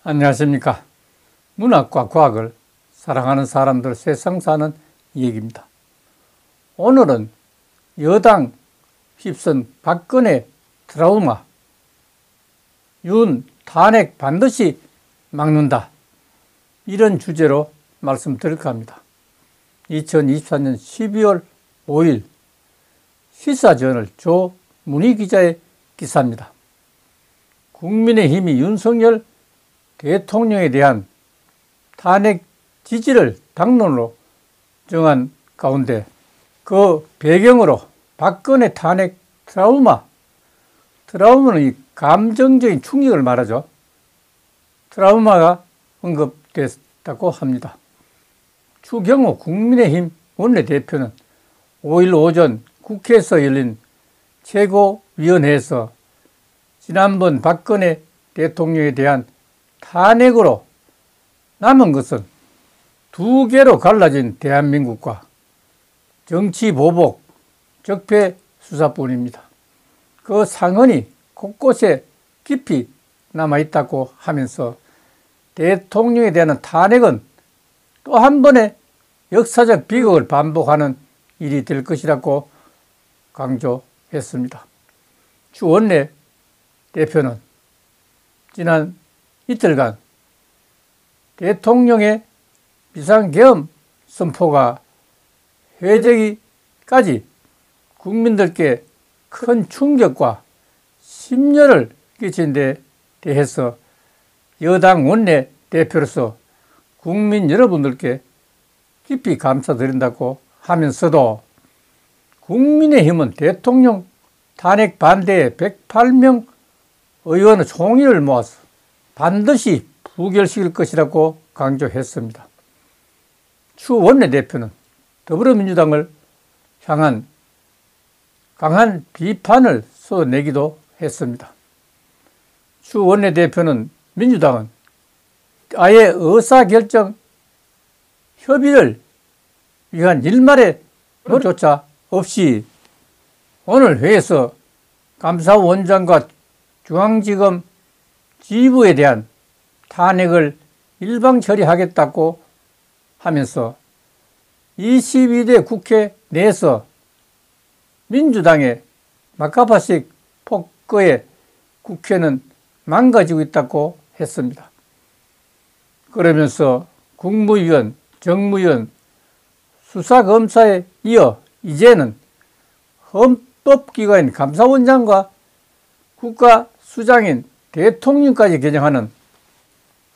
안녕하십니까. 문학과 과학을 사랑하는 사람들 세상 사는 이야기입니다. 오늘은 여당 휩쓴 박근혜 트라우마, 윤 탄핵 반드시 막는다, 이런 주제로 말씀드릴까 합니다. 2024년 12월 5일 시사저널 조문희 기자의 기사입니다. 국민의힘이 윤석열 대통령에 대한 탄핵 지지를 당론으로 정한 가운데 그 배경으로 박근혜 탄핵 트라우마는 이 감정적인 충격을 말하죠. 트라우마가 언급됐다고 합니다. 추경호 국민의힘 원내대표는 5일 오전 국회에서 열린 최고위원회에서 지난번 박근혜 대통령에 대한 탄핵으로 남은 것은 두 개로 갈라진 대한민국과 정치 보복, 적폐 수사뿐입니다. 그 상흔이 곳곳에 깊이 남아있다고 하면서 대통령에 대한 탄핵은 또 한 번의 역사적 비극을 반복하는 일이 될 것이라고 강조했습니다. 추 원내 대표는 지난 이틀간 대통령의 비상계엄 선포가 해제기까지 국민들께 큰 충격과 심려를 끼친 데 대해서 여당 원내 대표로서 국민 여러분들께 깊이 감사드린다고 하면서도 국민의힘은 대통령 탄핵 반대에 108명 의원의 총의를 모아서 반드시 부결시킬 것이라고 강조했습니다. 추 원내대표는 더불어민주당을 향한 강한 비판을 쏟아내기도 했습니다. 추 원내대표는 민주당은 아예 의사결정 협의를 위한 일말의 노조차 없이 오늘 회의에서 감사원장과 중앙지검 지휘부에 대한 탄핵을 일방 처리하겠다고 하면서 22대 국회 내에서 민주당의 막가파식 폭거에 국회는 망가지고 있다고 했습니다. 그러면서 국무위원, 정무위원, 수사검사에 이어 이제는 헌법기관인 감사원장과 국가수장인 대통령까지 겨냥하는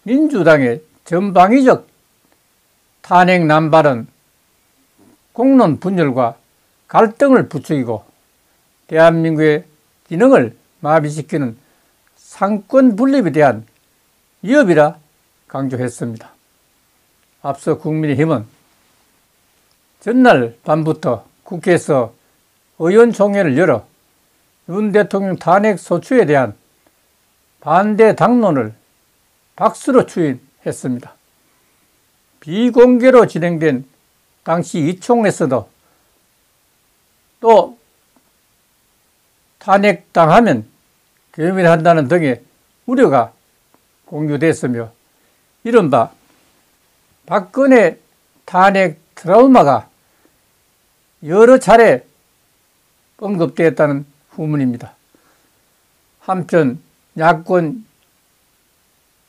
민주당의 전방위적 탄핵 남발은 공론 분열과 갈등을 부추기고 대한민국의 기능을 마비시키는 상권 분립에 대한 위협이라 강조했습니다. 앞서 국민의힘은 전날 밤부터 국회에서 의원총회를 열어 윤 대통령 탄핵 소추에 대한 반대 당론을 박수로 추인했습니다. 비공개로 진행된 당시 의총에서도 또 탄핵당하면 괴멸한다는 등의 우려가 공유됐으며 이른바 박근혜 탄핵 트라우마가 여러 차례 언급되었다는 후문입니다. 한편 야권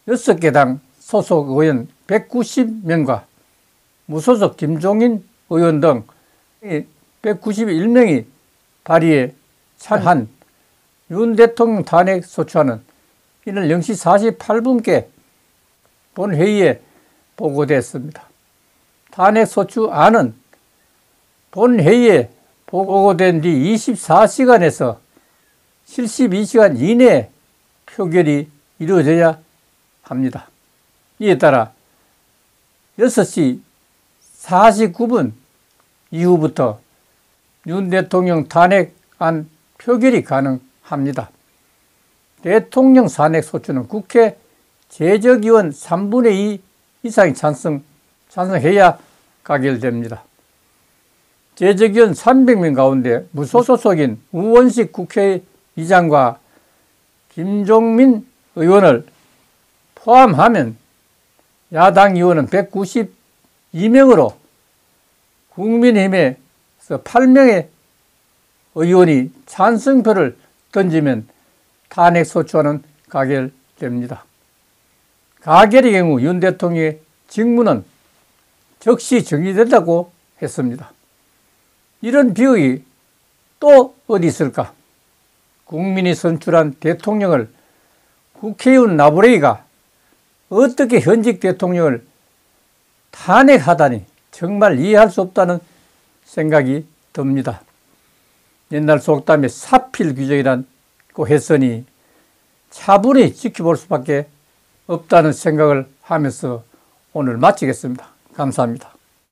6개 당 소속 의원 190명과 무소속 김종인 의원 등 191명이 발의에 참여한 윤 대통령 탄핵 소추안은 이날 0시 48분께 본회의에 보고됐습니다. 탄핵 소추안은 본회의에 보고된 뒤 24시간에서 72시간 이내에 표결이 이루어져야 합니다. 이에 따라 6시 49분 이후부터 윤 대통령 탄핵안 표결이 가능합니다. 대통령 탄핵 소추는 국회 재적의원 3분의 2 이상이 찬성해야 가결됩니다. 재적의원 300명 가운데 무소속인 우원식 국회의장과 김종민 의원을 포함하면 야당 의원은 192명으로 국민의힘에서 8명의 의원이 찬성표를 던지면 탄핵소추안은 가결됩니다. 가결의 경우 윤 대통령의 직무는 즉시 정지된다고 했습니다. 이런 비극이 또 어디 있을까? 국민이 선출한 대통령을 국회의원 나부레이가 어떻게 현직 대통령을 탄핵하다니 정말 이해할 수 없다는 생각이 듭니다. 옛날 속담에 사필 규정이라고 했으니 차분히 지켜볼 수밖에 없다는 생각을 하면서 오늘 마치겠습니다. 감사합니다.